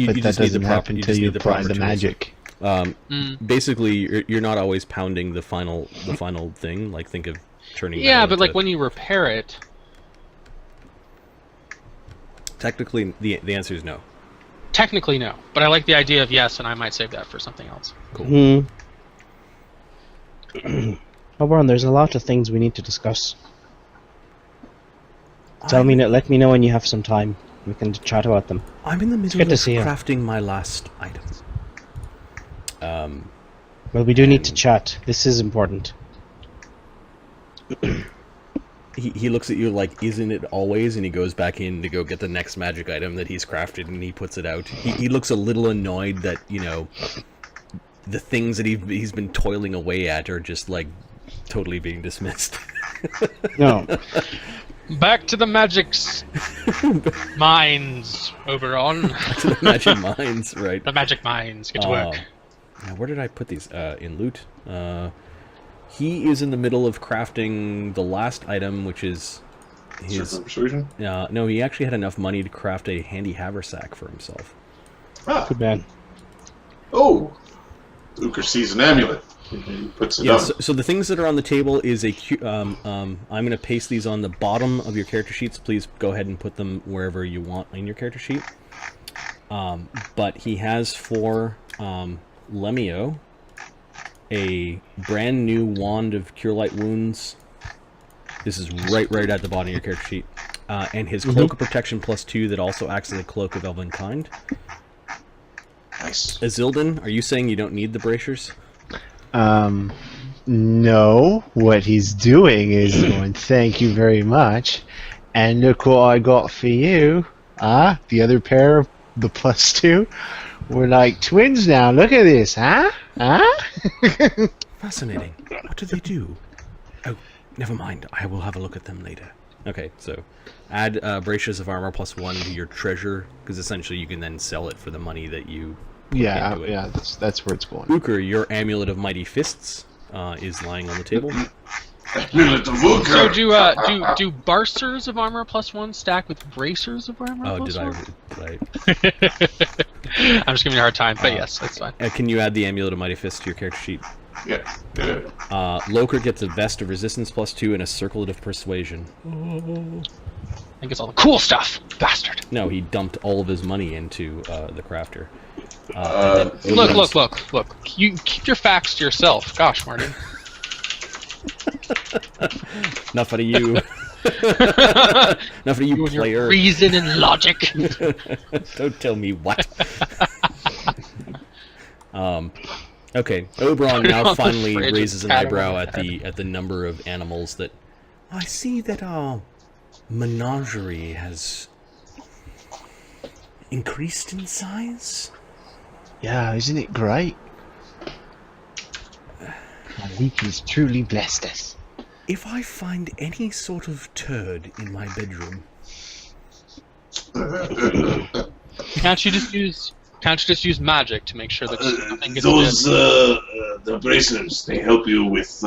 But you that just need doesn't happen until you apply the magic. Basically, you're not always pounding the final thing. Like, think of turning. Yeah, but like when you repair it. Technically, the answer is no. Technically, no. But I like the idea of yes, and I might save that for something else. Cool. Oberon, there's a lot of things we need to discuss. Let me know when you have some time. We can chat about them. I'm in the middle of crafting my last item. Well, we do need to chat. This is important. He looks at you like, isn't it always? And he goes back in to go get the next magic item that he's crafted, and he puts it out. He looks a little annoyed that, you know, the things that he's been toiling away at are just, like, totally being dismissed. No. Back to the magic mines, Oberon. To the magic mines, right. The magic mines. Get to work. Now, where did I put these? In loot. He is in the middle of crafting the last item, which is his... no, he actually had enough money to craft a handy haversack for himself. Ah. Good man. Oh! Uker sees an amulet. He puts it on. So the things that are on the table is a... I'm going to paste these on the bottom of your character sheets. Please go ahead and put them wherever you want in your character sheet. But he has for Lemmy-O a brand new wand of Cure Light Wounds. This is right at the bottom of your character sheet. And his Cloak of Protection +2 that also acts as a Cloak of Elven Kind. Nice. Azildan, are you saying you don't need the bracers? No. What he's doing is going, thank you very much. And look what I got for you. The other pair of the +2. We're like twins now. Look at this, huh? Fascinating. What do they do? Oh, never mind. I will have a look at them later. Okay, so add bracers of armor +1 to your treasure, because essentially you can then sell it for the money that you put into it. Yeah, that's where it's going. Uker, your amulet of mighty fists is lying on the table. Amulet of Uker. So do barsters of armor +1 stack with bracers of armor +1? Did I? I'm just giving you a hard time, but yes, that's fine. Can you add the amulet of mighty fists to your character sheet? Yeah. Loker gets a vest of resistance +2 and a circlet of persuasion. I think it's all the cool stuff, bastard. No, he dumped all of his money into the crafter. Look. You keep your facts to yourself. Gosh, Martin. Enough out of you. Enough of you, player. Your reason and logic. Don't tell me what. Okay, Oberon now finally raises an eyebrow at the number of animals that... I see that our menagerie has increased in size. Yeah, isn't it great? Leaky's truly blessed us. If I find any sort of turd in my bedroom... Can't you just use magic to make sure that nothing gets those the bracers, they help you with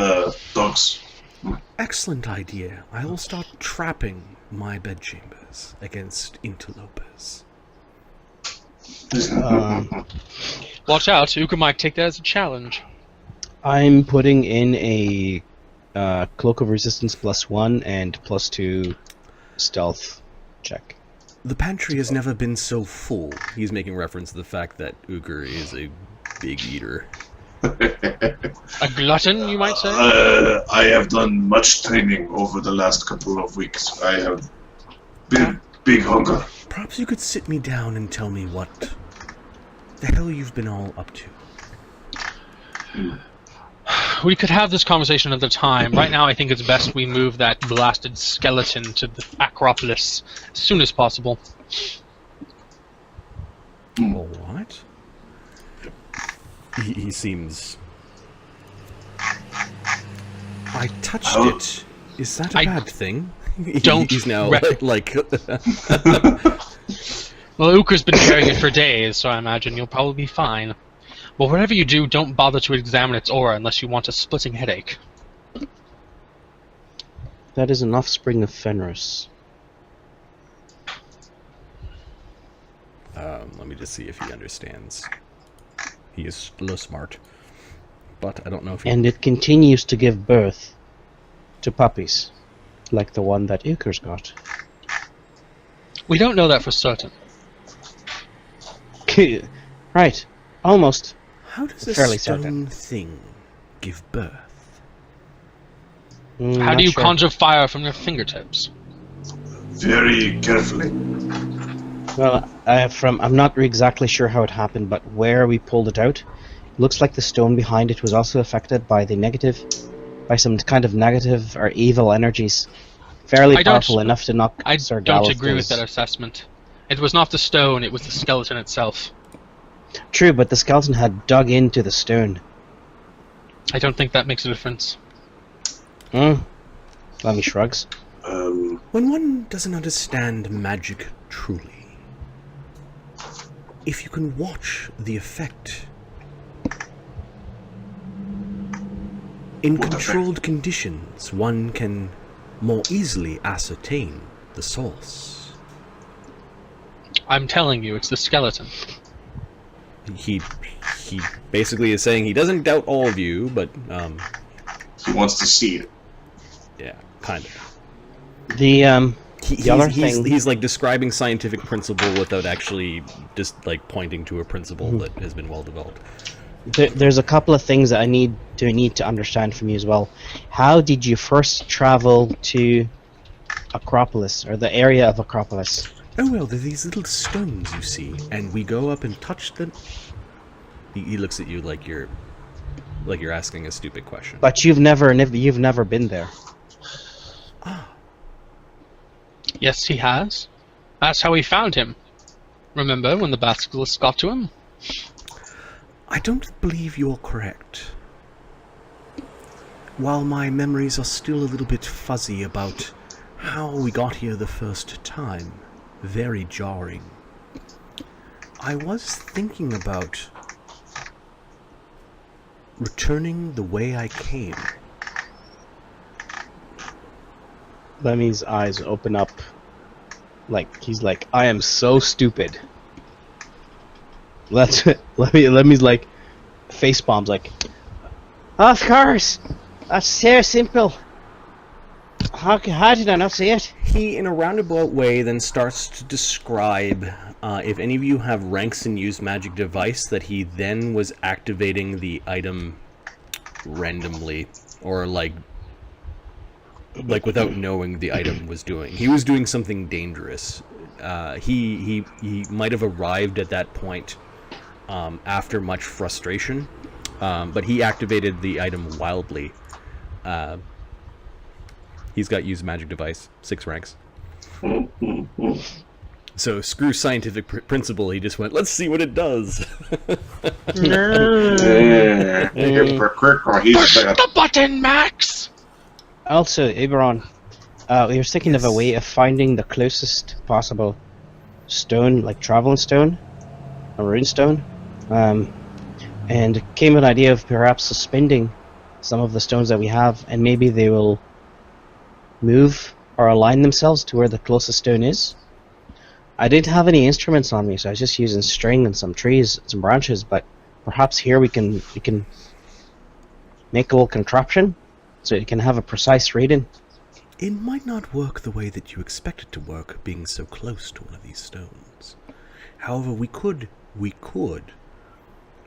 dogs. Excellent idea. I will start trapping my bedchambers against interlopers. Watch out, Uka might take that as a challenge. I'm putting in a Cloak of Resistance +1 and +2 Stealth check. The pantry has never been so full. He's making reference to the fact that Uker is a big eater. A glutton, you might say? I have done much training over the last couple of weeks. I have big hunger. Perhaps you could sit me down and tell me what the hell you've been all up to. We could have this conversation another time. Right now, I think it's best we move that blasted skeleton to the Acropolis as soon as possible. All right. He seems... I touched it. Is that a bad thing? He's now like... Well, Uker's been carrying it for days, so I imagine you'll probably be fine. Well, whatever you do, don't bother to examine its aura unless you want a splitting headache. That is an offspring of Fenris. Let me just see if he understands. He is still smart, but I don't know if he... And it continues to give birth to puppies, like the one that Uker's got. We don't know that for certain. Right, almost. How does a Fairly stone certain. thing give birth? How Not do you sure. conjure fire from your fingertips? Very carefully. Well, I'm not exactly sure how it happened, but where we pulled it out, it looks like the stone behind it was also affected by by some kind of negative or evil energies. Fairly I don't- powerful enough to knock I Sir don't Galeth agree with does. that assessment. It was not the stone, it was the skeleton itself. True, but the skeleton had dug into the stone. I don't think that makes a difference. Lemmy shrugs. When one doesn't understand magic truly, if you can watch the effect in What controlled conditions, one can more easily ascertain the source. I'm telling you, it's the skeleton. He basically is saying he doesn't doubt all of you, but He wants to see it. yeah, kind of. The other He's thing, like describing scientific principle without actually just like pointing to a principle that has been well developed. there's a couple of things that I need to understand from you as well. How did you first travel to Acropolis, or the area of Acropolis? Oh well, they're these little stones you see, and we go up and touch them. He looks at you like you're asking a stupid question. But you've never been there. Yes, he has. That's how we found him. Remember when the basilisk got to him? I don't believe you're correct. While my memories are still a little bit fuzzy about how we got here the first time, very jarring, I was thinking about returning the way I came. Lemmy's eyes open up. Like, he's like, I am so stupid. Lemmy's like, face bombs, like, of course! That's so simple. How did I not see it? He, in a roundabout way, then starts to describe, if any of you have ranks and use magic device, that he then was activating the item randomly, or like without knowing the item was doing. He was doing something dangerous. He might have arrived at that point after much frustration, but he activated the item wildly. He's got use magic device, 6 ranks. So screw scientific principle. He just went, let's see what it does. The button, Max! Also, Iberon, we were thinking of a way of finding the closest possible stone, like traveling stone, a rune stone, and came with an idea of perhaps suspending some of the stones that we have, and maybe they will move or align themselves to where the closest stone is. I didn't have any instruments on me, so I was just using string and some trees, some branches, but perhaps here we can make a little contraption so you can have a precise reading. It might not work the way that you expect it to work, being so close to one of these stones. However, we could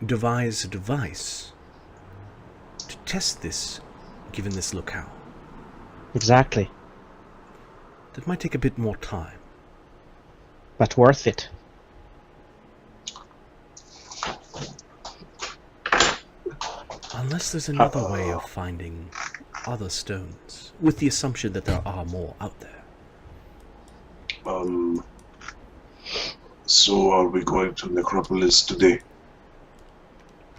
devise a device to test this, given this locale. Exactly. That might take a bit more time. But worth it. Unless there's another way of finding other stones, with the assumption that there are more out there. So are we going to Necropolis today?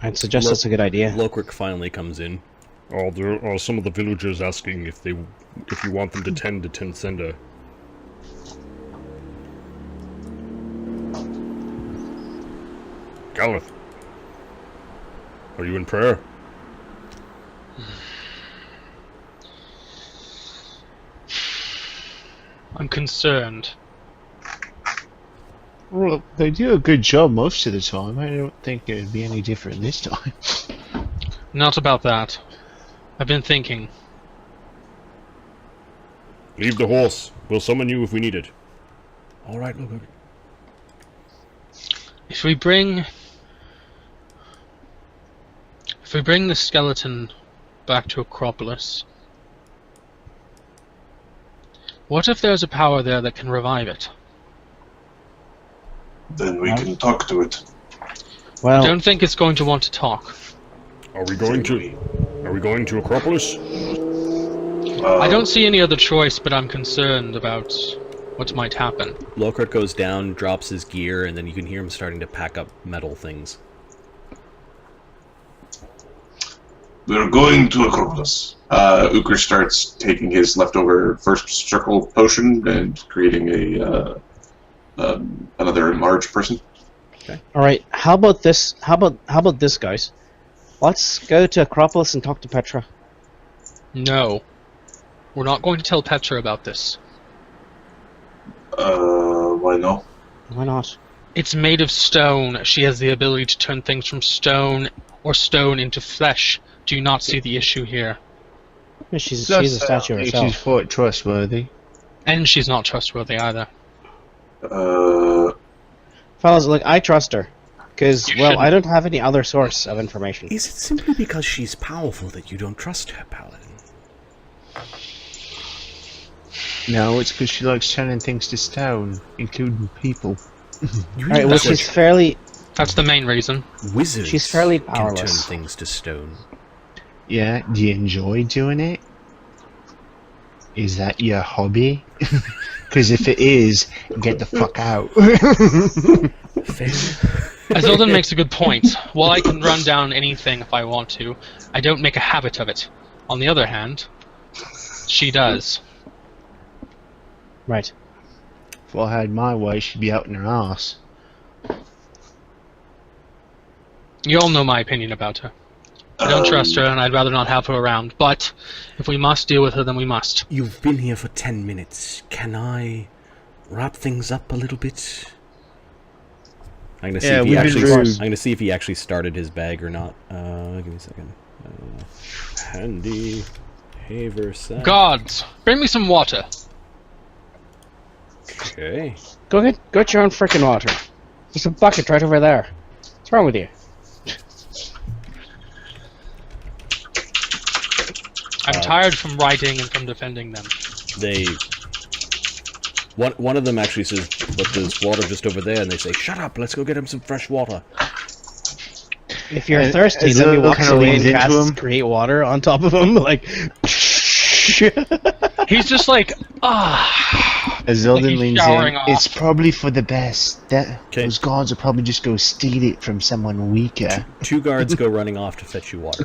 I'd suggest that's a good idea. Lokrik finally comes in. Oh, there are some of the villagers asking if you want them to tend to Tensenda. Galeth, are you in prayer? I'm concerned. Well, they do a good job most of the time. I don't think it would be any different this time. Not about that. I've been thinking. Leave the horse. We'll summon you if we need it. All right, look. If we bring the skeleton back to Acropolis, what if there's a power there that can revive it? Then we can talk to it. Well, I don't think it's going to want to talk. Are we going to Acropolis? I don't see any other choice, but I'm concerned about what might happen. Lockhart goes down, drops his gear, and then you can hear him starting to pack up metal things. We're going to Acropolis. Uker starts taking his leftover first circle potion and creating another enlarged person. all right. How about this? How about this, guys? Let's go to Acropolis and talk to Petra. No. We're not going to tell Petra about this. Why no? Why not? It's made of stone. She has the ability to turn things from stone or stone into flesh. Do you not see the issue here? Yeah, she's a statue She's herself. quite trustworthy. And she's not trustworthy either. Fellas, look, I trust her. Because, You well, shouldn't. I don't have any other source of information. Is it simply because she's powerful that you don't trust her, Paladin? No, it's because she likes turning things to stone, including people. Alright, well, she's fairly... That's the main reason. Wizards She's fairly can powerless. turn things to stone. Yeah, do you enjoy doing it? Is that your hobby? Because if it is, get the fuck out. Azildan makes a good point. While I can run down anything if I want to, I don't make a habit of it. On the other hand, she does. Right. If I had my way, she'd be out in her ass. You all know my opinion about her. I don't trust her, and I'd rather not have her around. But if we must deal with her, then we must. You've been here for 10 minutes. Can I wrap things up a little bit? I'm gonna see Yeah, if he we've been actually. through- I'm gonna see if he actually started his bag or not. Give me a second. Handy haversack. Gods, bring me some water. Okay. Go get your own frickin' water. There's a bucket right over there. What's wrong with you? I'm tired from writing and from defending them. They. One of them actually says, "But there's water just over there," and they say, "Shut up! Let's go get him some fresh water." If you're And thirsty, Azildan Lemmy walks kinda away and leans into casts him. create water on top of him, like... He's just like, ah. Azildan Like he's leans showering in. off. It's probably for the best. Okay. Those guards will probably just go steal it from someone weaker. 2 guards go running off to fetch you water.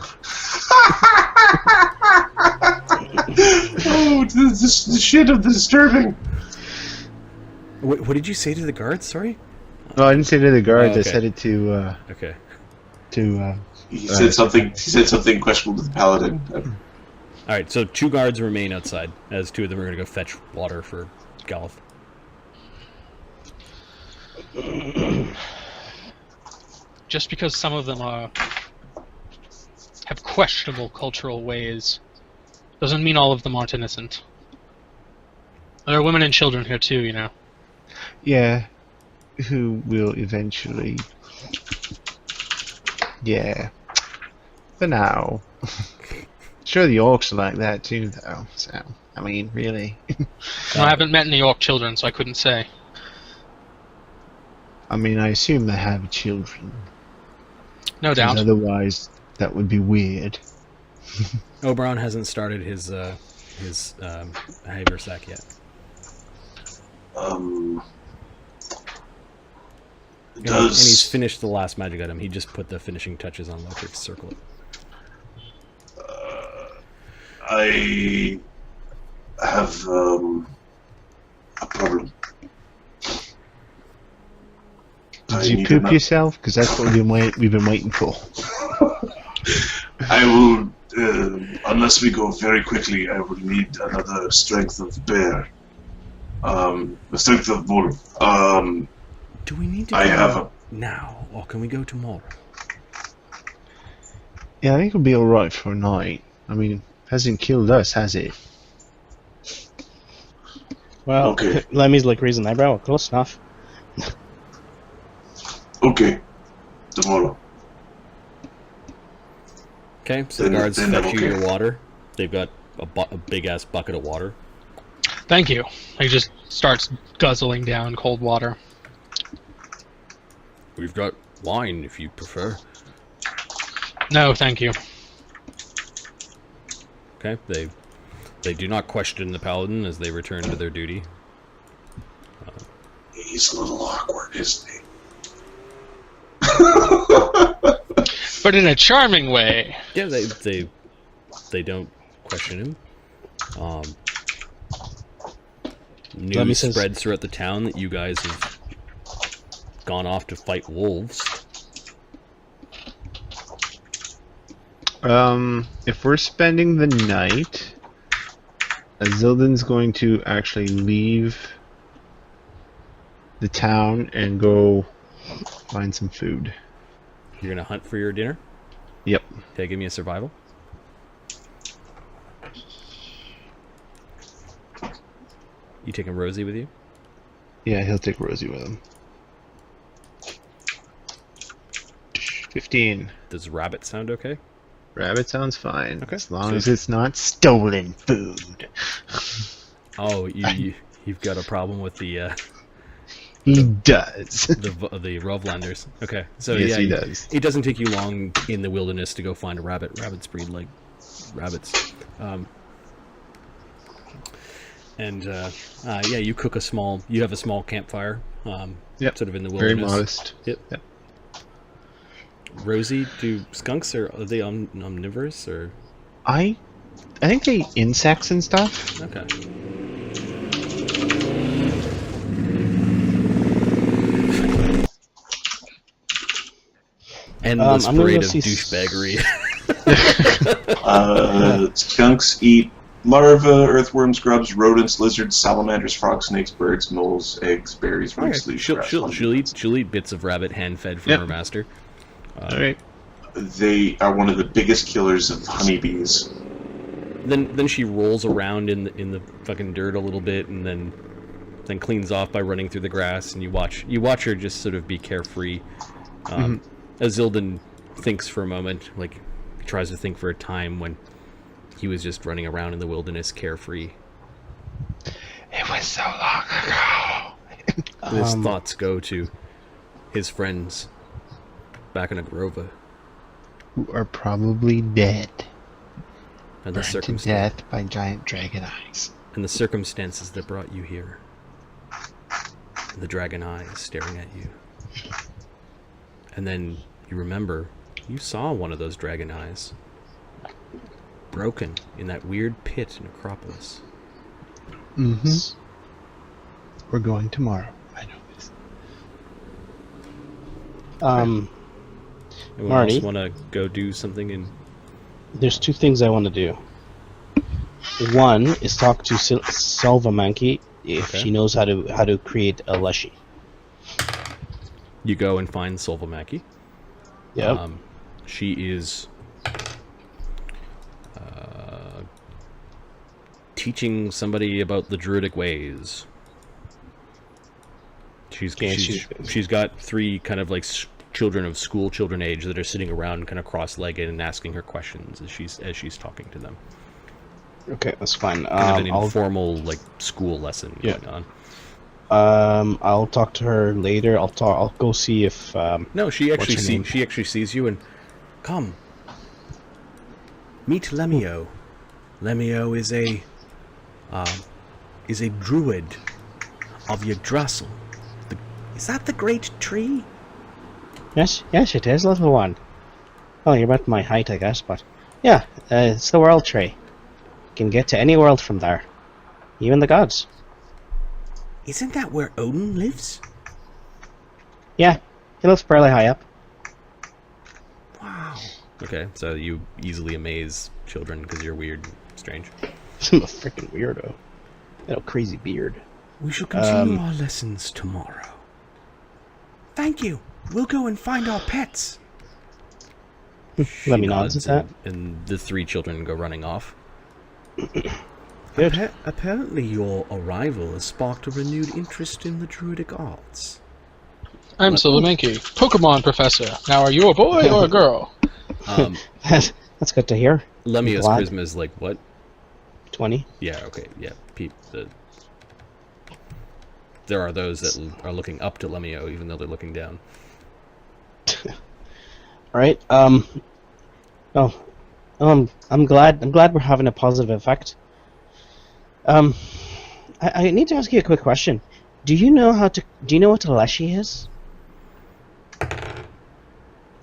Oh, the shit of the disturbing. What did you say to the guards? Sorry. No, I didn't say it to the guards. Oh, I okay. said it to Okay. He said something. He said something questionable to the paladin. All right. So 2 guards remain outside, as 2 of them are going to go fetch water for Grolph. Just because some of them have questionable cultural ways, doesn't mean all of them aren't innocent. There are women and children here too, you know. yeah, who will eventually. Yeah. For now. Sure, the orcs are like that too, though. So, I mean, really. I haven't met any orc children, so I couldn't say. I mean, I assume they have children. No 'Cause doubt. Otherwise, that would be weird. Oberon hasn't started his haversack yet. It And he's does. finished the last magic item. He just put the finishing touches on Lothric to circle it. I have a problem. Did you poop yourself? Because that's what we've been waiting for. I will, unless we go very quickly, I will need another strength of bear. The strength of bull. Do we need to I go have a... now, or can we go tomorrow? Yeah, I think it'll be alright for a night. I mean, hasn't killed us, has it? Well, Okay. Lemmy's like raising an eyebrow. Close enough. Okay. Tomorrow. Okay, so the Then- guards then I'm fetch you okay. your water. They've got a big-ass bucket of water. Thank you. He just starts guzzling down cold water. We've got wine, if you prefer. No, thank you. Okay, they do not question the paladin as they return to their duty. He's a little awkward, isn't he? But in a charming way. Yeah, they don't question him. Lemmy News says- spreads throughout the town that you guys have gone off to fight wolves. If we're spending the night, Zildan's going to actually leave the town and go find some food. You're gonna hunt for your dinner? Yep. Okay, give me a survival. You taking Rosie with you? Yeah, he'll take Rosie with him. 15. Does rabbit sound okay? Rabbit sounds fine. Okay. As long So- as it's not stolen food. Oh, you've got a problem with the He does. the Rovlanders. Okay, so Yes, yeah, he does. It doesn't take you long in the wilderness to go find a rabbit. Rabbits breed like rabbits. Yeah, you cook you have a small campfire. Yep. Sort of in the Very wilderness. modest. Yep. Rosie, do skunks are they omnivorous or? I think they eat insects and stuff. Okay. Endless I'm gonna parade go of see douchebaggery. Skunks eat larvae, earthworms, grubs, rodents, lizards, salamanders, frogs, snakes, birds, moles, eggs, berries, roots, leaves, grass, She'll eat bits of rabbit hand fed from Yep. her master. Alright. They are one of the biggest killers of honeybees. Then she rolls around in the fucking dirt a little bit and then cleans off by running through the grass, and you watch her just sort of be carefree. As Zildan thinks for a moment, like he tries to think for a time when he was just running around in the wilderness carefree. It was so long ago. His thoughts go to his friends back in Agrova Who are probably dead. and the Burned to circumstances death by giant dragon eyes. and the circumstances that brought you here. And the dragon eyes staring at you. And then you remember you saw one of those dragon eyes broken in that weird pit in Acropolis. Mm-hmm. We're going tomorrow. I know this. Anyone Marty? else want to go do something in? There's two things I want to do. One is talk to Salvamanki if Okay. she knows how to create a leshy. You go and find Solvamaki. Yep. She is teaching somebody about the druidic ways. She's got three kind of like children of school children age that are sitting around kind of cross-legged and asking her questions as she's talking to them. Okay, that's fine. Kind of an informal like school lesson going on. I'll talk to her later. I'll go see if. No, she What's actually her name? she actually sees you and come. Meet Lemmy-O. Lemmy-O is a druid of Yggdrasil. Is that the great tree? Yes, it is, little one. Well, you're about my height, I guess, but yeah, it's the world tree. You can get to any world from there, even the gods. Isn't that where Odin lives? Yeah, he lives fairly high up. Wow. Okay, so you easily amaze children because you're weird, strange. I'm a freaking weirdo. Got a crazy beard. We shall continue our lessons tomorrow. Thank you. We'll go and find our pets. Lemmy nods at that. And the three children go running off. Good. Apparently your arrival has sparked a renewed interest in the druidic arts. I'm Silvermanky, Pokemon Professor. Now, are you a boy or a girl? That's good to hear. Lemmy-O's Glad. charisma is like, what? 20. Yeah, okay, yeah. There are those that are looking up to Lemmy-O, even though they're looking down. Alright, I'm glad we're having a positive effect. I need to ask you a quick question. Do you know what a leshy is?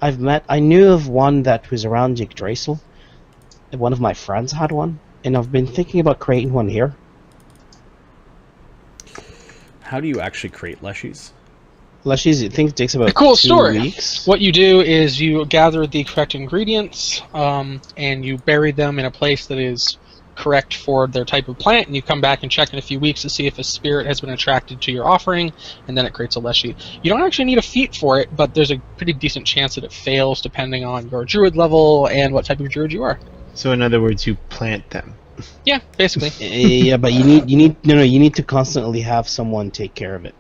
I knew of one that was around Yggdrasil. One of my friends had one, and I've been thinking about creating one here. How do you actually create leshies? Leshies, I think it takes about A cool 2 story. weeks. What you do is you gather the correct ingredients, and you bury them in a place that is correct for their type of plant, and you come back and check in a few weeks to see if a spirit has been attracted to your offering, and then it creates a leshy. You don't actually need a feat for it, but there's a pretty decent chance that it fails depending on your druid level and what type of druid you are. So in other words, you plant them. Yeah, basically. Yeah, but you need to constantly have someone take care of it.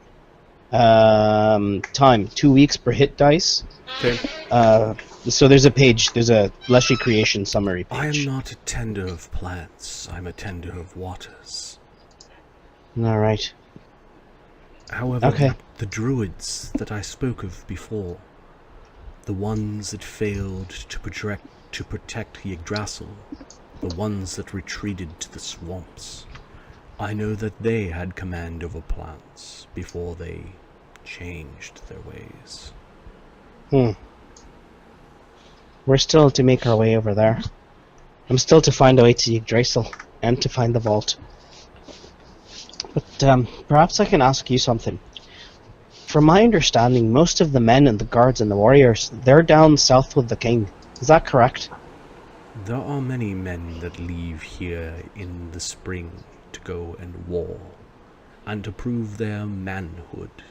Time 2 weeks per hit dice. Okay. So there's a leshy creation summary I page. am not a tender of plants, I'm a tender of waters. All right. However, Okay. the druids that I spoke of before, the ones that failed to protect Yggdrasil, the ones that retreated to the swamps, I know that they had command over plants before they changed their ways. We're still to make our way over there. I'm still to find a way to Yggdrasil and to find the vault. But perhaps I can ask you something. From my understanding, most of the men and the guards and the warriors, they're down south with the king. Is that correct? There are many men that leave here in the spring to go and war, and to prove their manhood,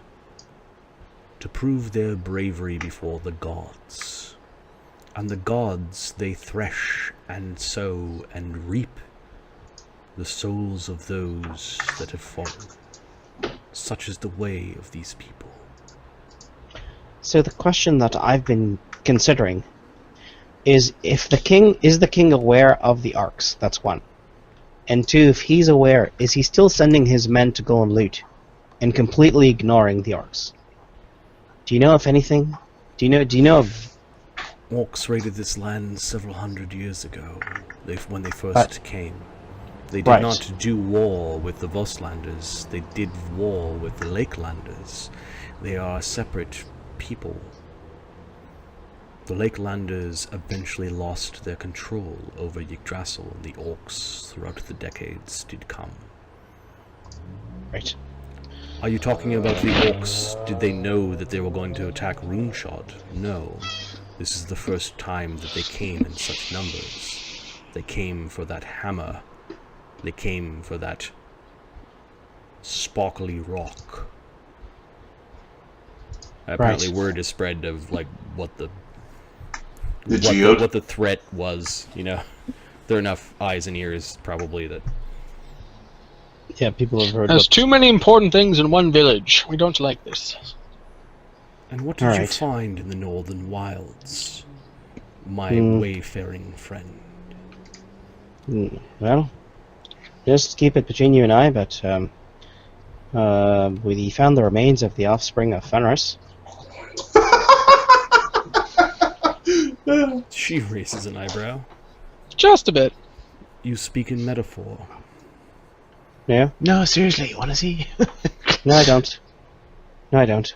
to prove their bravery before the gods. And the gods, they thresh and sow and reap the souls of those that have fallen. Such is the way of these people. So the question that I've been considering is is the king aware of the arcs? That's one. And two, if he's aware, is he still sending his men to go and loot and completely ignoring the arcs? Do you know if anything? Do you know of Orcs raided this land several hundred years ago, when they first came. They did not do war with the Voslanders, they did war with the Lakelanders. They are separate people. The Lakelanders eventually lost their control over Yggdrasil, and the Orcs, throughout the decades, did come. Right. Are you talking about the Orcs? Did they know that they were going to attack Runeshod? No. This is the first time that they came in such numbers. They came for that hammer. They came for that sparkly rock. Apparently word is spread of like what the geode? what the threat was, you know. There are enough eyes and ears probably that Yeah, people have heard. There's too many important things in one village. We don't like this. And what did you find in the northern wilds, my wayfaring friend? Well, just keep it between you and I, but we found the remains of the offspring of Fenris. She raises an eyebrow. Just a bit. You speak in metaphor. Yeah? No, seriously, you want to see? No, I don't. No, I don't.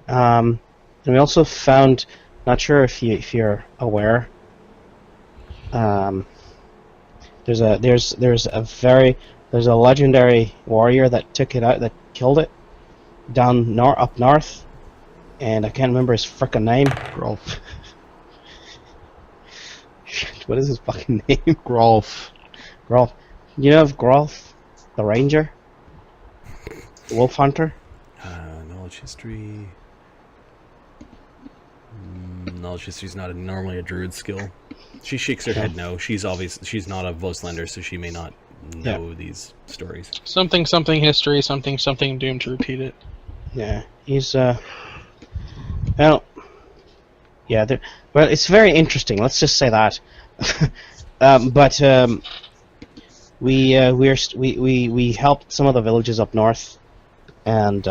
And we also found, not sure if you're aware, there's a legendary warrior that took it out, that killed it up north, and I can't remember his frickin' name. Grolph. What is his fucking name? Grolph. Grolph. You know of Grolph, the ranger? The Wolf-Hunter? No, Knowledge history. Knowledge history is not normally a druid skill. She shakes her head no. She's not a Voslender, so she may not know these stories. Something history, something doomed to repeat it. Yeah, he's well, yeah. Well, it's very interesting. Let's just say that. But we helped some of the villages up north, and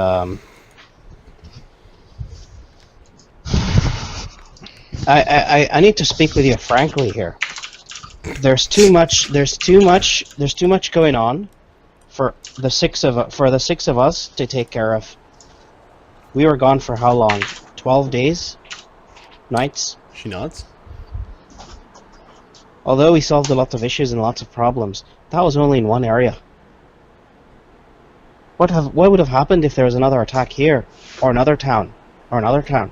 I need to speak with you frankly here. There's too much going on for the six of us to take care of. We were gone for how long? 12 days? Nights? She nods. Although we solved a lot of issues and lots of problems, that was only in one area. What would have happened if there was another attack here, or another town, or another town?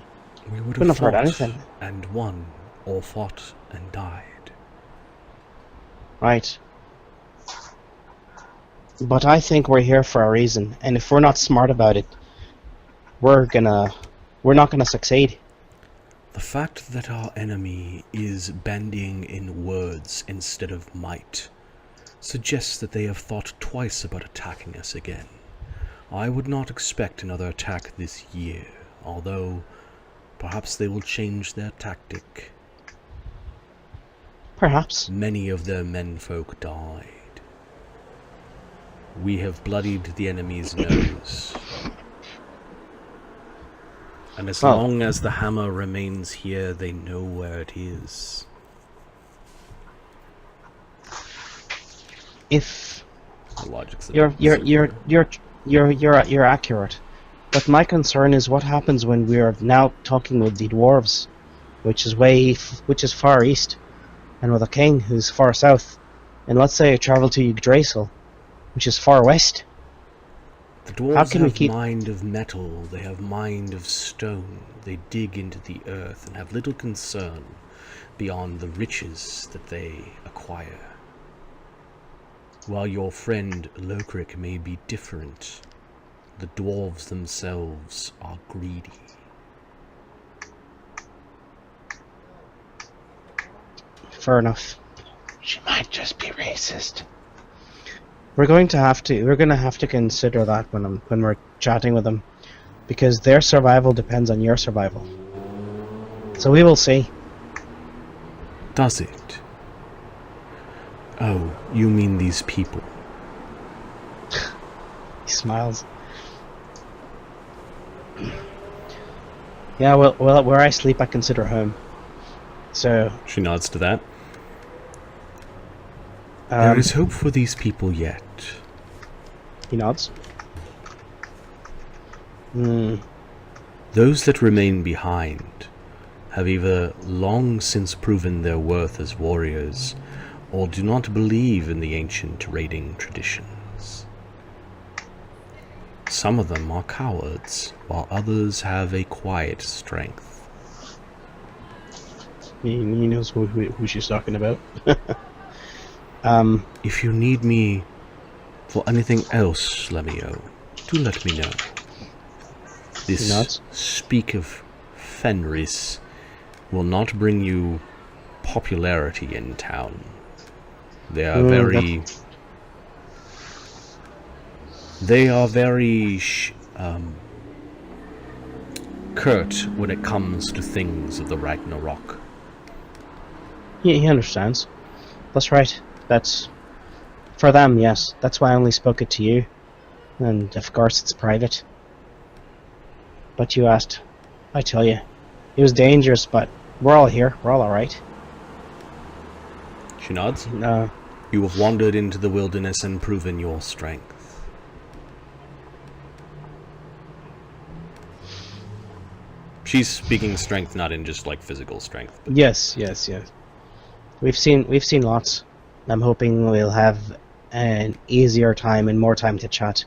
We would Couldn't have have heard fought anything. and won, or fought and died. Right. But I think we're here for a reason, and if we're not smart about it, we're not gonna succeed. The fact that our enemy is bending in words instead of might suggests that they have thought twice about attacking us again. I would not expect another attack this year, although perhaps they will change their tactic. Perhaps. Many of their menfolk died. We have bloodied the enemy's nose. And as long as the hammer remains here, they know where it is. If The logic's you're accurate, but my concern is what happens when we are now talking with the dwarves, which is far east, and with a king who's far south, and let's say I travel to Yggdrasil, which is far west. The dwarves have mind of metal, they have mind of stone. They dig into the earth and have little concern beyond the riches that they acquire. While your friend Lokrik may be different, the dwarves themselves are greedy. Fair enough. She might just be racist. We're gonna have to consider that when we're chatting with them, because their survival depends on your survival. So we will see. Does it? Oh, you mean these people? He smiles. Yeah, well, where I sleep, I consider home. So she nods to that. There is hope for these people yet. He nods. Those that remain behind have either long since proven their worth as warriors, or do not believe in the ancient raiding traditions. Some of them are cowards, while others have a quiet strength. He knows who she's talking about. If you need me for anything else, Lemmy-O, do let me know. This speak of Fenris will not bring you popularity in town. They are very curt when it comes to things of the Ragnarok. Yeah, he understands. That's right. That's for them, yes. That's why I only spoke it to you. And of course it's private. But you asked. I tell you. It was dangerous, but we're all here. We're all alright. She nods. No. You have wandered into the wilderness and proven your strength. She's speaking strength not in just like physical strength. But Yes. We've seen lots. I'm hoping we'll have an easier time and more time to chat.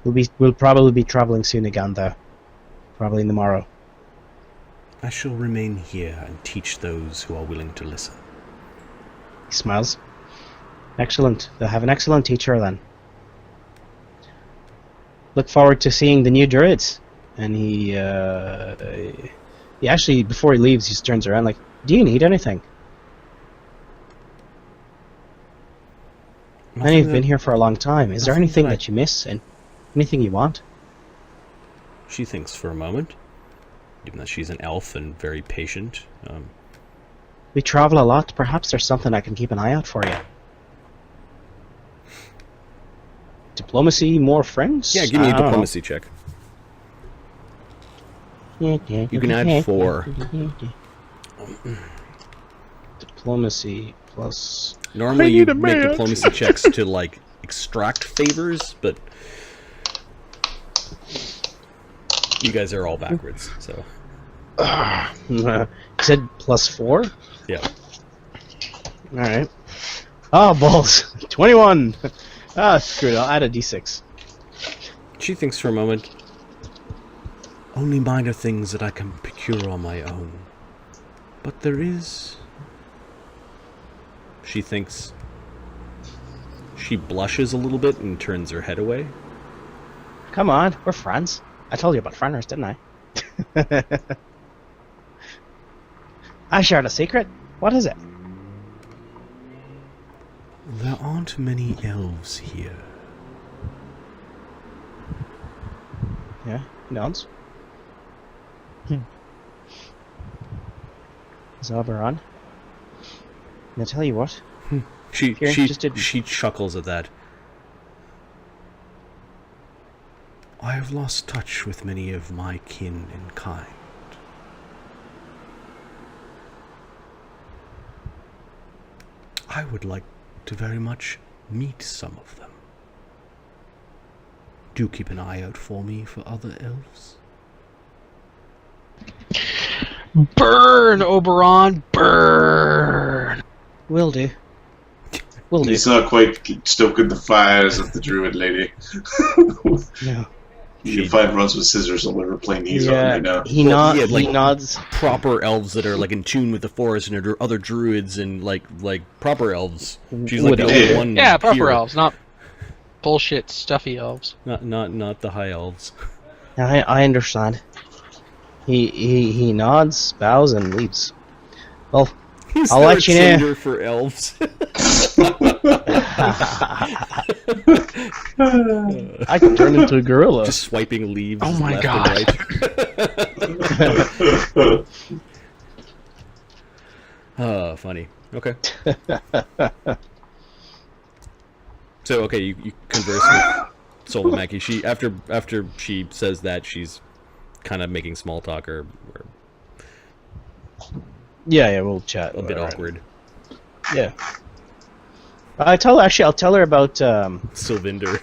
We'll probably be traveling soon again, though. Probably tomorrow. I shall remain here and teach those who are willing to listen. He smiles. Excellent. They'll have an excellent teacher then. Look forward to seeing the new druids. and he actually, before he leaves, he just turns around like, "Do you need anything? I know you've been here for a long time. Is there nothing anything that I- that you miss, and anything you want?" She thinks for a moment, given that she's an elf and very patient. We travel a lot. Perhaps there's something I can keep an eye out for you. Diplomacy, more friends? Yeah, give me I a don't know. diplomacy check. You can add 4. Diplomacy plus. Normally you make diplomacy checks to like extract favors, but you guys are all backwards, so You said +4? yeah. Alright. Oh, balls. 21! Ah, screw it. I'll add a d6. She thinks for a moment. Only minor things that I can procure on my own. But there is... She thinks... She blushes a little bit and turns her head away. Come on, we're friends. I told you about frienders, didn't I? I shared a secret. What is it? There aren't many elves here. Yeah, he nods. Is Oberon? I'll tell you what. She Here, just did- she chuckles at that. I have lost touch with many of my kin and kind. I would like to very much meet some of them. Do keep an eye out for me for other elves. Burn, Oberon, burn! Will do. Will do. He's not quite stoking the fires of the druid lady. No. You can find runs with scissors all over playing these on right now. He, Well, yeah, like- he nods. Proper elves that are like in tune with the forest and are other druids and like proper elves. She's like Wood the elves. only one. Yeah, proper here. elves, not bullshit stuffy elves. Not the high elves. I understand. He nods, bows, and leaves. Well, Is I'll there let a you know. Tinder for elves. I can turn into a gorilla. Just swiping leaves. Oh my left God. And right. Oh, funny. Okay. So okay, you converse with Solomaki. She after she says that, she's kind of making small talk or Yeah, we'll chat. a bit Alright. awkward. Yeah. I'll tell her about. Sylvinder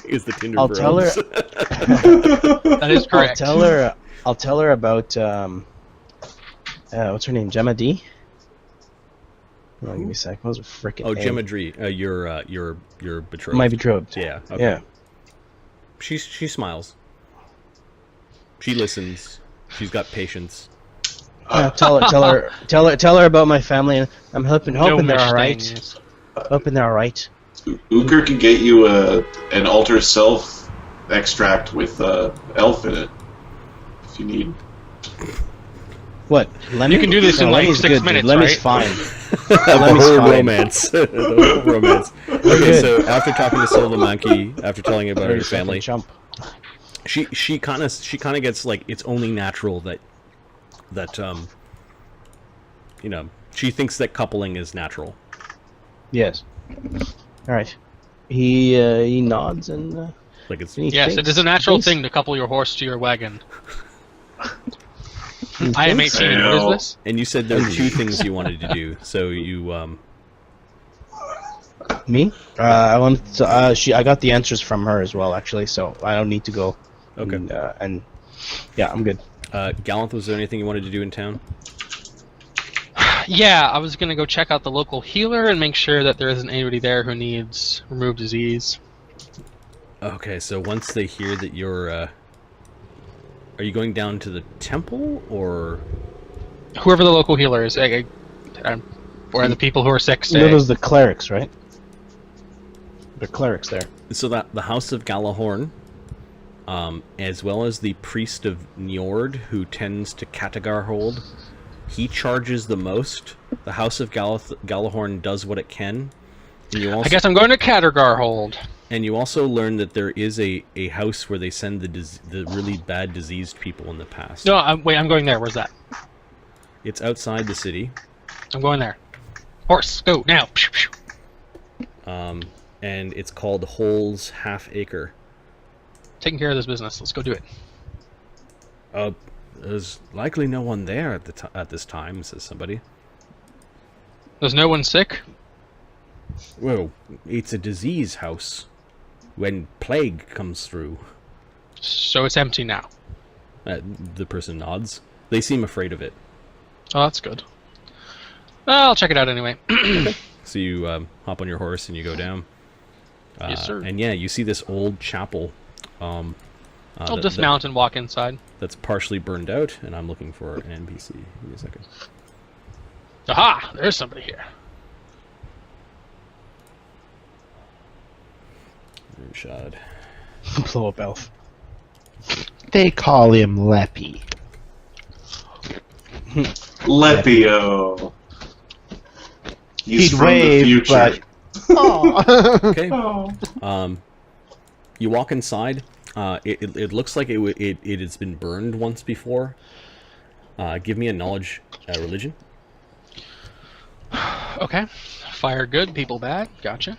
is the Tinder I'll for tell her. elves. That is correct. I'll tell her about. What's her name? Gemma D. Hold on, give me a sec. What was her frickin' Oh, name? Gemma Dree, your betrothed. My betrothed. Yeah. Okay. Yeah. She smiles. She listens. She's got patience. Yeah, tell her about my family. And I'm hoping they're all right. Mustang's. Hoping they're all right. Uker can get you an alter self extract with elf in it if you need. What? Lemmy? You can do this in, like, Lemmy's 6 good, dude. minutes, Lemmy's right? fine. The Lemmy's whole fine. romance. The whole romance. Okay, so after talking to Silva Monkey, after telling her about her 30 second family, jump. she kind of gets like it's only natural that she thinks that coupling is natural. Yes. All right. He nods and. Like it's Yes, it is a natural thing to couple your horse to your wagon. I am 18. What is this? and you said there were 2 things you wanted to do. So you Me? I want. To, I got the answers from her as well, actually. So I don't need to go. okay. And yeah, I'm good. Gallanth, was there anything you wanted to do in town? Yeah, I was gonna go check out the local healer and make sure that there isn't anybody there who needs remove disease. Okay, so once they hear that you're are you going down to the temple or Whoever the local healer is, or the people who are sick You know stay. those the clerics, right? The clerics there. so that the House of Galahorn as well as the priest of Njord, who tends to Katagar hold. He charges the most. The House of Galahorn does what it can. And you also, I guess I'm going to Katagar hold. And you also learn that there is a house where they send the really bad diseased people in the past. No, I'm going there. Where's that? It's outside the city. I'm going there. Horse, go now. And it's called Hole's Half Acre. Taking care of this business. Let's go do it. There's likely no one there at this time, says somebody. There's no one sick? Well, it's a disease house. When plague comes through. So it's empty now. The person nods. They seem afraid of it. Oh, that's good. Well, I'll check it out anyway. So you hop on your horse and you go down. Yes, sir. And yeah, you see this old chapel. I'll dismount and walk inside. That's partially burned out, and I'm looking for an NPC. Give me a second. Aha! There's somebody here. Shad. Blow up elf. They call him Leppy. Lemmy-O. He's He'd from wave, the future. but Okay. You walk inside. It looks like it has been burned once before. Give me a knowledge religion. Okay. Fire good, people bad. Gotcha.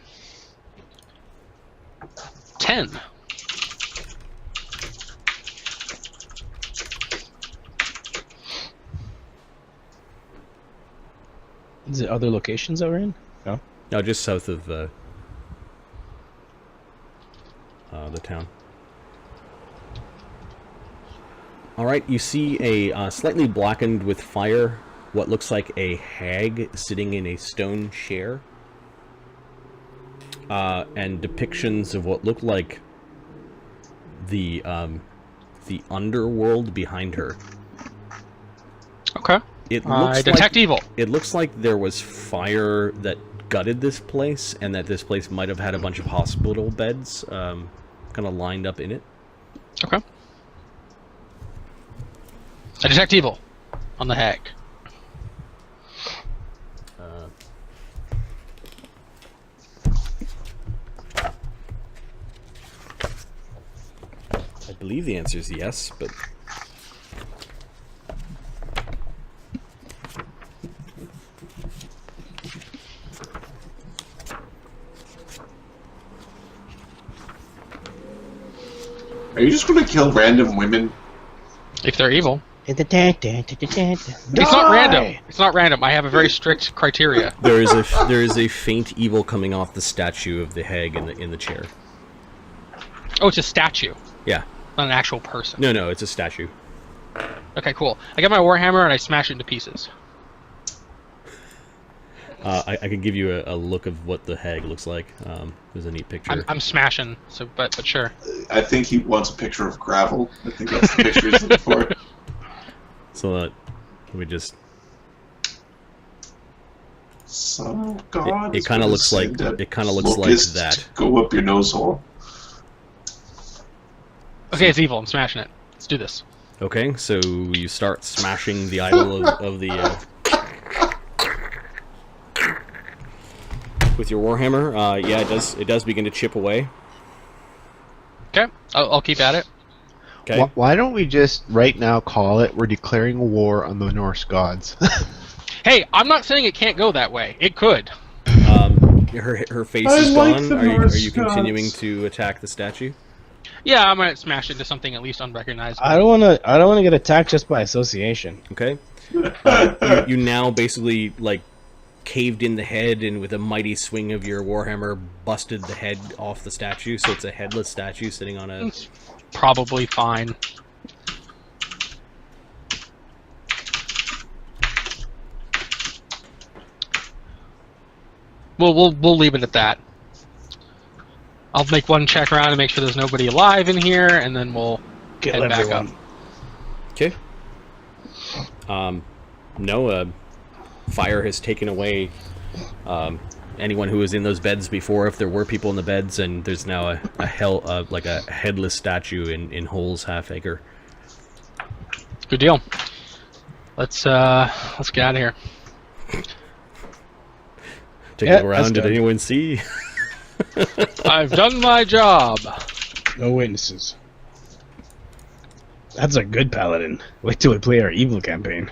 10. Is it other locations that we're in? No. No, just south of the town. All right, you see a slightly blackened with fire, what looks like a hag sitting in a stone chair, and depictions of what look like the underworld behind her. Okay. It looks detect evil. It looks like there was fire that gutted this place, and that this place might have had a bunch of hospital beds kind of lined up in it. Okay. I detect evil on the hag. I believe the answer is yes, but... Are you just going to kill random women? If they're evil. It's It's not random. It's not random. I have a very strict criteria. There is a faint evil coming off the statue of the hag in the chair. Oh, it's a statue, Yeah. not an actual person. No, it's a statue. Okay, cool. I get my warhammer and I smash it into pieces. I can give you a look of what the hag looks like. There's a neat picture. I'm smashing. So, but sure. I think he wants a picture of gravel. I think that's the picture he's looking for. So let me just... So God, It kind of looks like that. Go up your nose hole. Okay, it's evil. I'm smashing it. Let's do this. Okay, so you start smashing the idol of the... with your warhammer. Yeah, it does begin to chip away. Okay, I'll keep at it. Okay. why don't we just right now call it? We're declaring a war on the Norse gods. Hey, I'm not saying it can't go that way. It could. Her face I is like gone. the Are Norse you gods. continuing to attack the statue? Yeah, I'm gonna smash into something at least unrecognizable. I don't wanna get attacked just by association. Okay. You now basically like caved in the head, and with a mighty swing of your warhammer, busted the head off the statue. So it's a headless statue sitting on a... It's probably fine. We'll leave it at that. I'll make one check around and make sure there's nobody alive in here, and then we'll Kill head back everyone. up. Okay. No, fire has taken away anyone who was in those beds before, if there were people in the beds, and there's now like a headless statue in Hole's half-acre. Good deal. Let's get out of here. Take a look around. Did anyone see? I've done my job. No witnesses. That's a good paladin. Wait till we play our evil campaign.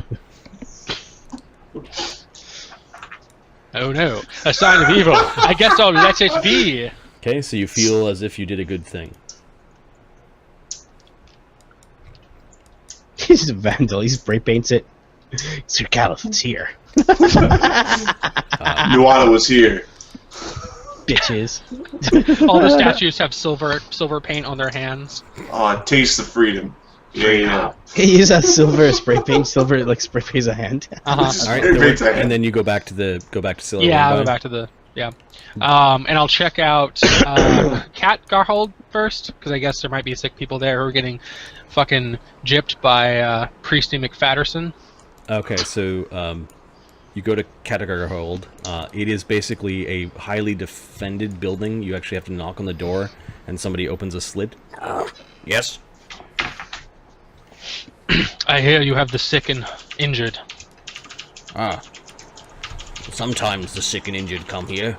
Oh no, a sign of evil. I guess I'll let it be. Okay, so you feel as if you did a good thing. He's a vandal. He spray paints it. Sir Caliph, it's here. Nuala was here. Bitches. All the statues have silver paint on their hands. Oh, taste the freedom. Yeah. He uses that silver spray paint. Silver like spray paints a hand. All right, and then you go back to Silver. Yeah, I'll go back to the and I'll check out Cat Garhold first, because I guess there might be sick people there who are getting fucking gypped by Priesty McFatterson. Okay, so you go to Catagarhold. It is basically a highly defended building. You actually have to knock on the door, and somebody opens a slit. Yes? I hear you have the sick and injured. Sometimes the sick and injured come here.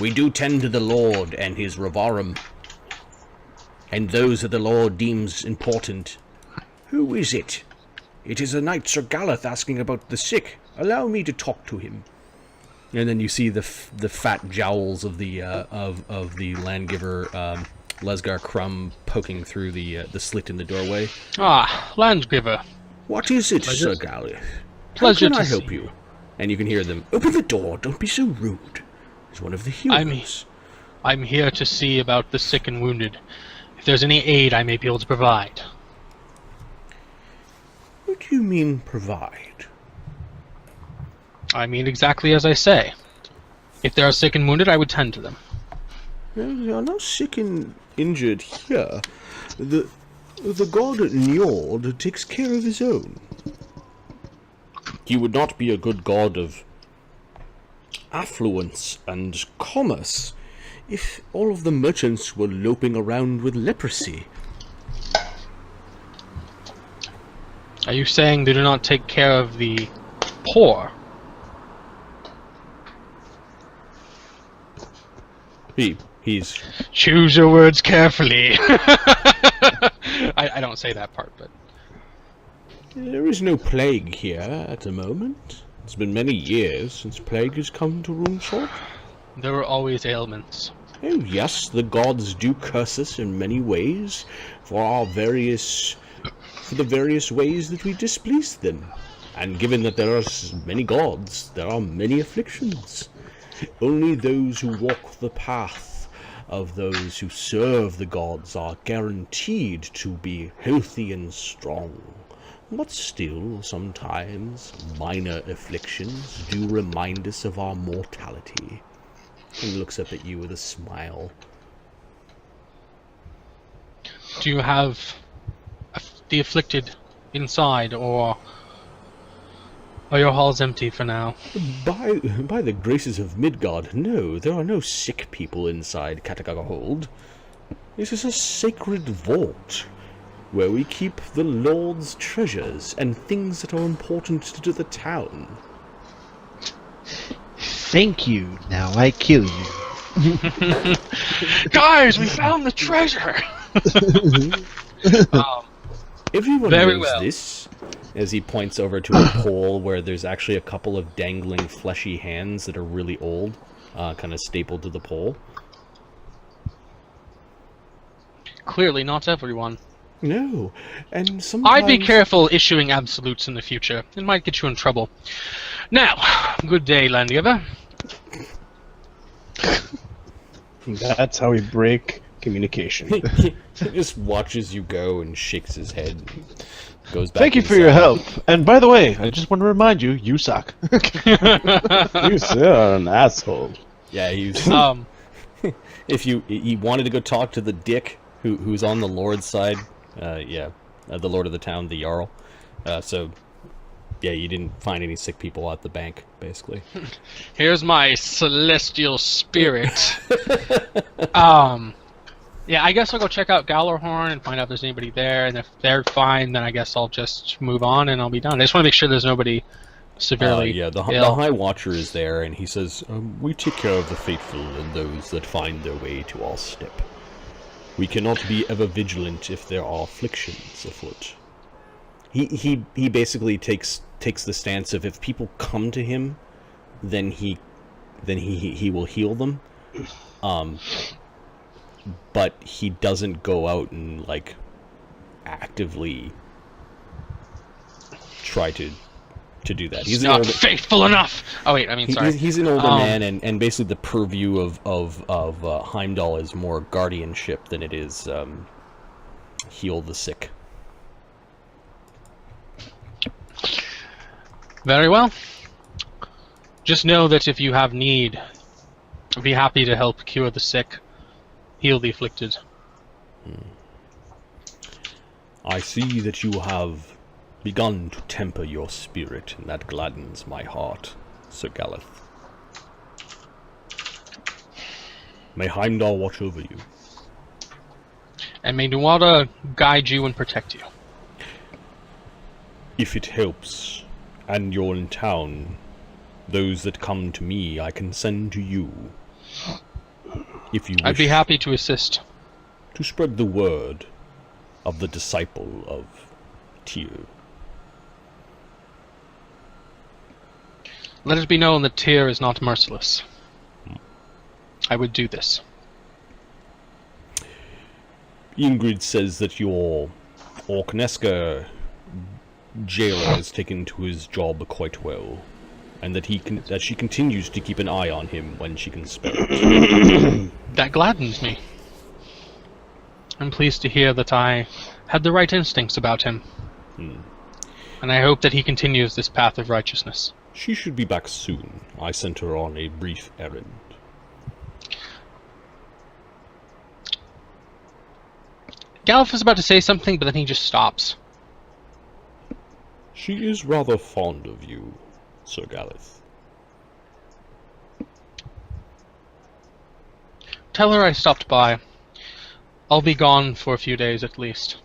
We do tend to the Lord and his Ravarum, and those that the Lord deems important. Who is it? It is a knight Sir Galeth asking about the sick. Allow me to talk to him. And then you see the fat jowls of the Landgiver Lesgar Crumb poking through the slit in the doorway. Landgiver. What is it, Sir Galeth? Pleasure How can I to help you? And you can hear them. Open the door. Don't be so rude. It's one of the heroes. I'm here to see about the sick and wounded. If there's any aid I may be able to provide. What do you mean, provide? I mean exactly as I say. If they are sick and wounded, I would tend to them. They are not sick and injured here. The god Njord takes care of his own. He would not be a good god of affluence and commerce if all of the merchants were loping around with leprosy. Are you saying they do not take care of the poor? He's... Choose your words carefully. I don't say that part, but... There is no plague here at the moment. It's been many years since plague has come to Runesort. There were always ailments. Oh yes, the gods do curse us in many ways for the various ways that we displease them. And given that there are many gods, there are many afflictions. Only those who walk the path of those who serve the gods are guaranteed to be healthy and strong. But still, sometimes, minor afflictions do remind us of our mortality. He looks up at you with a smile. Do you have the afflicted inside, or are your halls empty for now? By the graces of Midgard, no, there are no sick people inside Catagarhold. This is a sacred vault, where we keep the Lord's treasures and things that are important to the town. Thank you. Now I kill you. Guys, we found the treasure! Everyone Very knows well. this, as he points over to a pole where there's actually a couple of dangling fleshy hands that are really old, kind of stapled to the pole. Clearly not everyone. No, and sometimes... I'd be careful issuing absolutes in the future. It might get you in trouble. Now, good day, Landgiver. That's how we break communication. He just watches you go and shakes his head and goes back Thank you for your help. And by the way, I just want to remind you, you suck. You sir are an asshole. Yeah, he's... If he wanted to go talk to the dick who's on the Lord's side, the Lord of the town, the Jarl. So Yeah, you didn't find any sick people at the bank, basically. Here's my celestial spirit. Yeah, I guess I'll go check out Gallarhorn and find out if there's anybody there, and if they're fine, then I guess I'll just move on and I'll be done. I just want to make sure there's nobody severely Yeah, the ill. High Watcher is there, and he says, "We take care of the faithful and those that find their way to our step. We cannot be ever vigilant if there are afflictions afoot." He basically takes the stance of if people come to him, then he will heal them. But he doesn't go out and like actively try to do that. He's not faithful enough. Oh wait, I mean, sorry. He's an older man, and basically the purview of Heimdall is more guardianship than it is heal the sick. Very well. Just know that if you have need, I'd be happy to help cure the sick, heal the afflicted. I see that you have begun to temper your spirit, and that gladdens my heart, Sir Galeth. May Heimdall watch over you. And may Nuada guide you and protect you. If it helps, and you're in town, those that come to me I can send to you. If you wish, I'd be happy to assist. to spread the word of the disciple of Tyr. Let it be known that Tyr is not merciless. I would do this. Ingrid says that your Orkneska jailer has taken to his job quite well, and that she continues to keep an eye on him when she can spare it. That gladdens me. I'm pleased to hear that I had the right instincts about him. And I hope that he continues this path of righteousness. She should be back soon. I sent her on a brief errand. Galuf is about to say something, but then he just stops. She is rather fond of you, Sir Galeth. Tell her I stopped by. I'll be gone for a few days at least.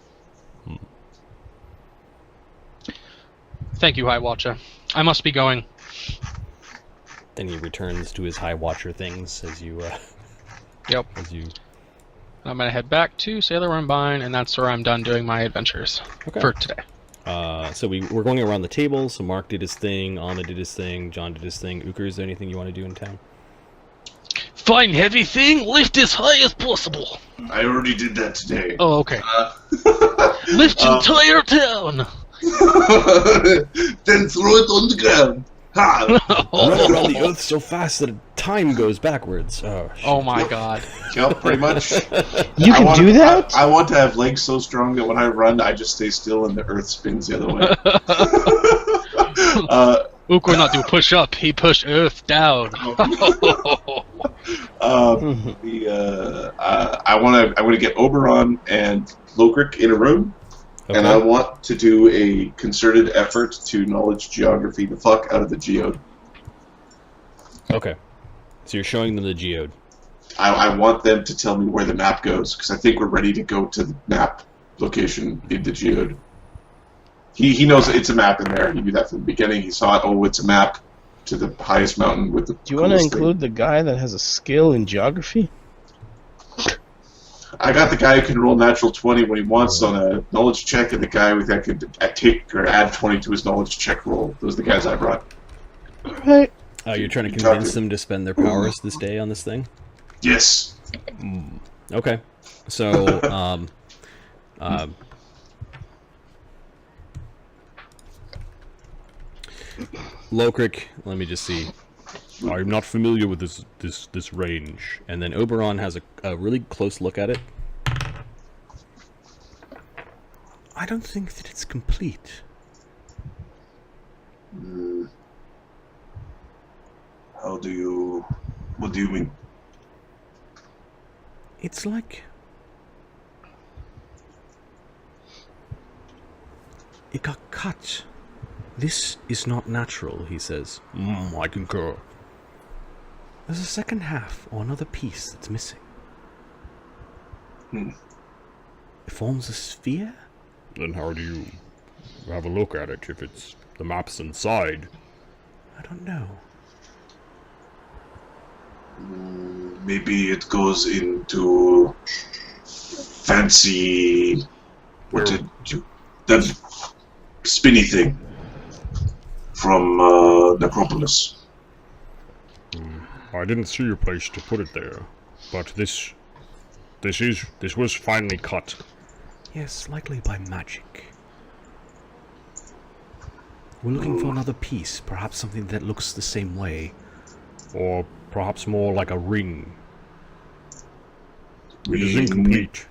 Thank you, High Watcher. I must be going. Then he returns to his High Watcher things as you, Yep. I'm gonna head back to Sailor Wormbine, and that's where I'm done doing my adventures for today. So we're going around the table. So Mark did his thing, Anna did his thing, John did his thing. Uker, is there anything you want to do in town? Find heavy thing, lift as high as possible. I already did that today. Oh, okay. Lift entire town. Then throw it on the ground. Ha! Run around the earth so fast that time goes backwards. Oh my god. Yep, pretty much. You can do that? I want to have legs so strong that when I run, I just stay still and the earth spins the other way. Uker not do push up, he push earth down. I want to get Oberon and Lokrik in a room. Okay. And I want to do a concerted effort to knowledge geography the fuck out of the geode. Okay. So you're showing them the geode. I want them to tell me where the map goes, because I think we're ready to go to the map location in the geode. He knows it's a map in there. He knew that from the beginning. He saw it. Oh, it's a map to the highest mountain with the. Do you want to include the guy that has a skill in geography? I got the guy who can roll natural 20 when he wants on a knowledge check, and the guy that could take or add 20 to his knowledge check roll. Those are the guys I brought. Alright. You're trying to convince them to spend their powers this day on this thing? Yes. Okay. So, Lokrik, let me just see. I'm not familiar with this range. And then Oberon has a really close look at it. I don't think that it's complete. What do you mean? It's like it got cut This is not natural, he says. I concur. There's a second half or another piece that's missing. Hmm. It forms a sphere? Then how do you have a look at it if it's the map's inside? I don't know. Maybe it goes into fancy. What did you? That spinny thing from Necropolis. I didn't see a place to put it there, but this was finely cut. Yes, likely by magic. We're looking for another piece, perhaps something that looks the same way. Or perhaps more like a ring. It is incomplete.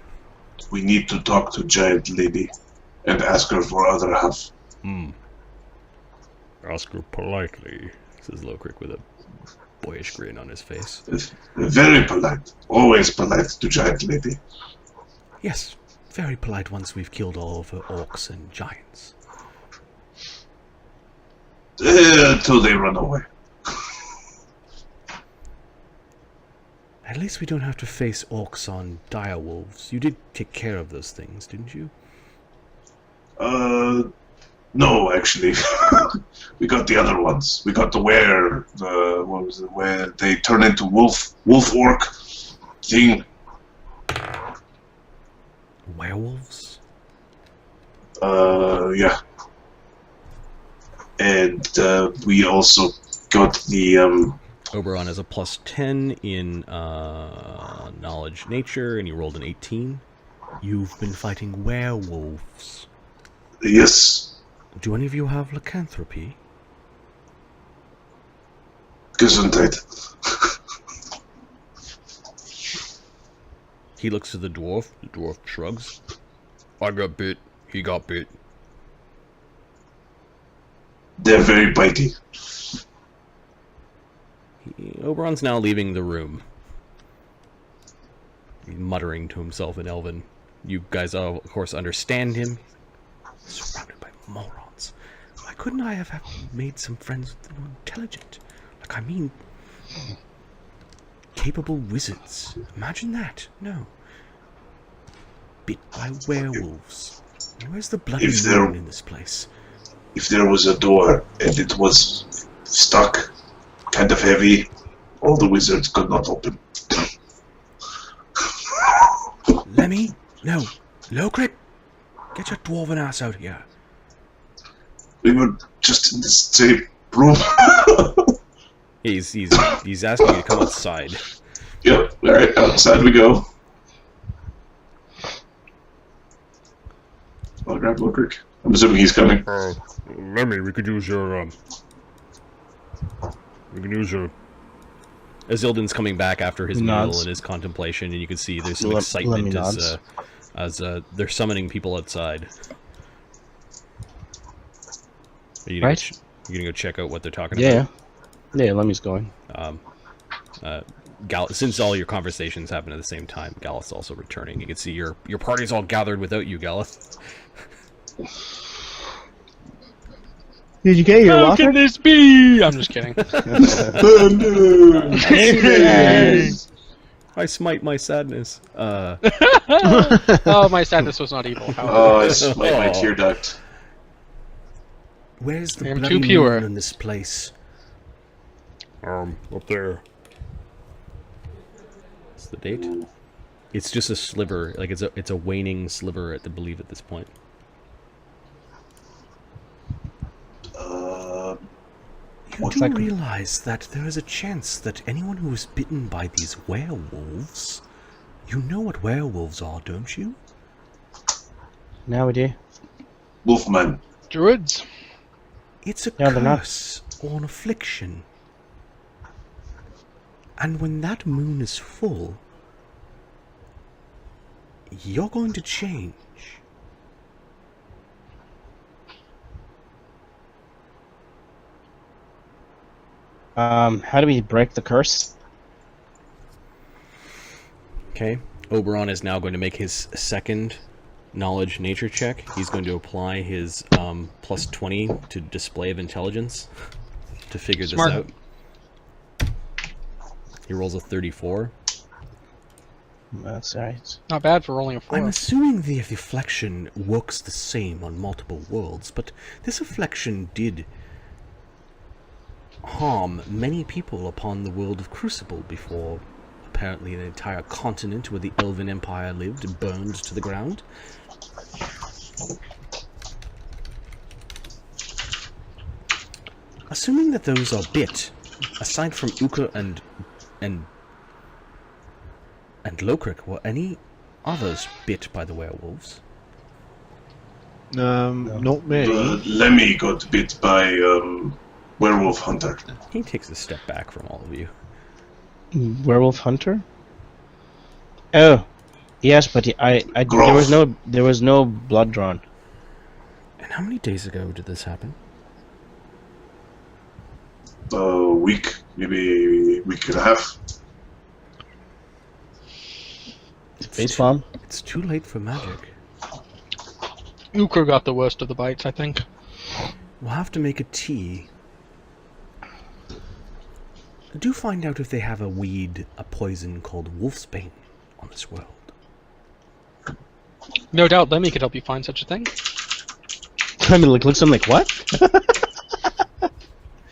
We need to talk to Giant Lady and ask her for other half. Ask her politely. Says Lokrik with a boyish grin on his face. Very polite. Always polite to Giant Lady. Yes, very polite once we've killed all of her orcs and giants. Until they run away. At least we don't have to face orcs on dire wolves. You did take care of those things, didn't you? No, actually. We got the other ones. We got where they turn into wolf orc thing. Werewolves? Yeah. And we also got the Oberon has a +10 in knowledge nature, and you rolled an 18. You've been fighting werewolves. Yes. Do any of you have lycanthropy? Gesundheit. He looks to the dwarf. The dwarf shrugs. I got bit. He got bit. They're very bitey. Oberon's now leaving the room. He's muttering to himself in Elven. You guys, of course, understand him. Surrounded by morons. Why couldn't I have made some friends that were intelligent? Like, I mean, capable wizards. Imagine that. No. Bit by werewolves. Where's the bloody moon in this place? If there was a door and it was stuck, kind of heavy, all the wizards could not open. Lemmy? No. Lokrik? Get your dwarven ass out here. We were just in the same room. He's asking you to come outside. Yep, alright, outside we go. I'll grab Lokrik. I'm assuming he's coming. Lemmy, we could use your, Azildan's coming back after his Nods. meal and his contemplation, and you can see there's some Lemmy excitement nods. as they're summoning people outside. Are you gonna Right. you gonna go check out what they're talking about? Yeah, Lemmy's going. Since all your conversations happen at the same time, Galith's also returning. You can see your party's all gathered without you, Galith. Did you get your How water? can this be? I'm just kidding. I smite my sadness. Oh, my sadness was not evil. Oh, I smite my tear duct. Where's the I am bloody too pure. moon in this place? up there. What's the date? It's just a sliver, like it's a waning sliver at believe at this point. You Looks do like- realize that there is a chance that anyone who is bitten by these werewolves, you know what werewolves are, don't you? Now we do. Wolfman. Druids. It's a Yeah, they're not- curse or an affliction. And when that moon is full, you're going to change. How do we break the curse? Okay. Oberon is now going to make his second knowledge nature check. He's going to apply his plus 20 to display of intelligence to figure Smart. this out. He rolls a 34. That's right. Not bad for rolling a 4. I'm assuming the affliction works the same on multiple worlds, but this affliction did harm many people upon the world of Crucible before apparently an entire continent where the Elven Empire lived burned to the ground. Assuming that those are bit, aside from Uka and Lokrik, were any others bit by the werewolves? Not many. Lemmy got bit by Werewolf-Hunter. He takes a step back from all of you. Werewolf-Hunter? Oh, yes, but there was no blood drawn. And how many days ago did this happen? A week, maybe a week and a half. Face palm? It's too late for magic. Ukra got the worst of the bites, I think. We'll have to make a tea. Do find out if they have a poison called wolfsbane on this world. No doubt Lemmy could help you find such a thing. I mean, like, looks, I'm like, what?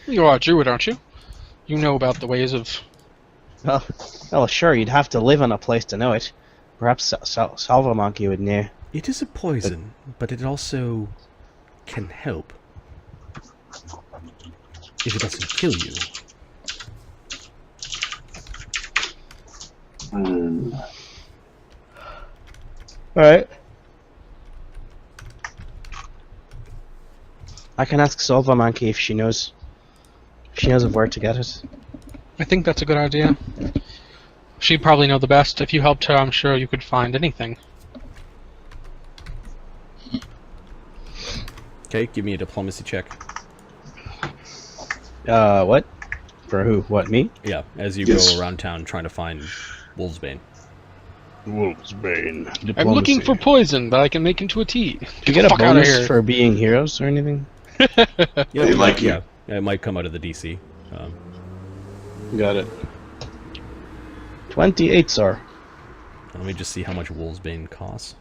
You are a druid, aren't you? You know about the ways of... Well, sure, you'd have to live on a place to know it. Perhaps Salvamonkey would know. It is a poison, but it also can help. If it doesn't kill you. Alright. I can ask Salvamonkey if she knows of where to get it. I think that's a good idea. She'd probably know the best. If you helped her, I'm sure you could find anything. Okay, give me a diplomacy check. What? For who? What, me? Yeah, as you Yes. go around town trying to find wolfsbane. Wolfsbane. Diplomacy. I'm looking for poison that I can make into a tea. Do you get a Fuck outta bonus here. for being heroes or anything? Yeah, They like you. yeah, it might come out of the DC. Got it. 28, sir. Let me just see how much wolfsbane costs.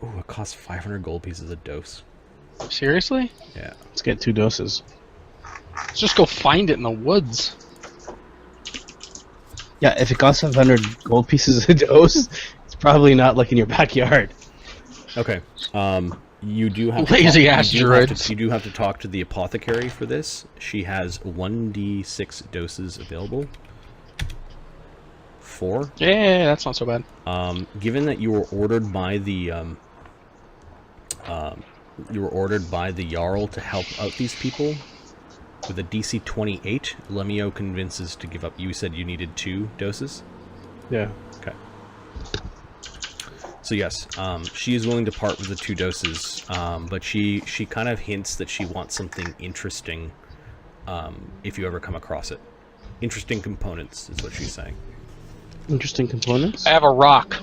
Ooh, it costs 500 gold pieces a dose. Seriously? Yeah. Let's get 2 doses. Let's just go find it in the woods. Yeah, if it costs 500 gold pieces a dose, it's probably not like in your backyard. Okay. You do have Lazy ass druids. You do have to talk to the apothecary for this. She has 1d6 doses available. 4. Yeah, that's not so bad. Given that you were ordered by the Jarl to help out these people with a DC 28, Lemmy-O convinces to give up. You said you needed 2 doses. Yeah. Okay. So yes, she is willing to part with the 2 doses, but she kind of hints that she wants something interesting if you ever come across it. Interesting components is what she's saying. Interesting components. I have a rock.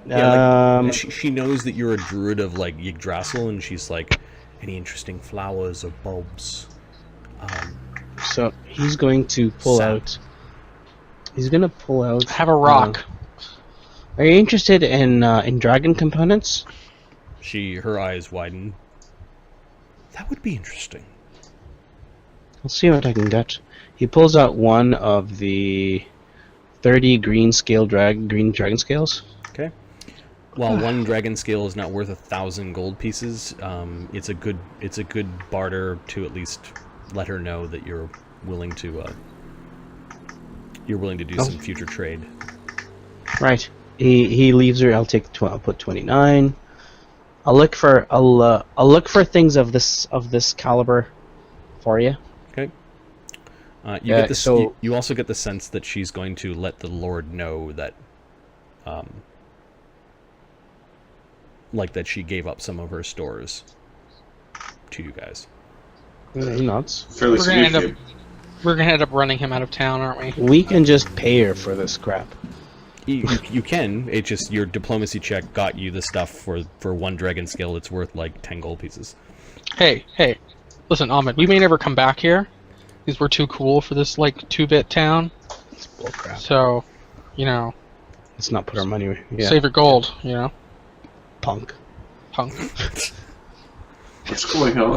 Yeah, like, she knows that you're a druid of like Yggdrasil, and she's like, any interesting flowers or bulbs. So he's going to pull Sap. out. He's gonna pull out. I have a rock. Are you interested in dragon components? Her eyes widen. That would be interesting. I'll see what I can get. He pulls out one of the 30 green dragon scales. Okay. While one dragon scale is not worth 1,000 gold pieces, it's a good barter to at least let her know that you're willing to do some future trade. Right. He leaves her. I'll put 29. I'll look for things of this caliber for you. Okay. You also get the sense that she's going to let the Lord know that, that she gave up some of her stores to you guys. Nuts. Fairly We're gonna end significant. We're gonna end up running him out of town, aren't we? We can just pay her for this crap. You can. It just your diplomacy check got you the stuff for 1 dragon skill. It's worth like 10 gold pieces. Hey, listen, Ahmed. We may never come back here because we're too cool for this like 2-bit town. It's bullcrap. So, you know, Let's not put our money. Yeah. save your gold. You know, Punk. punk. What's going on?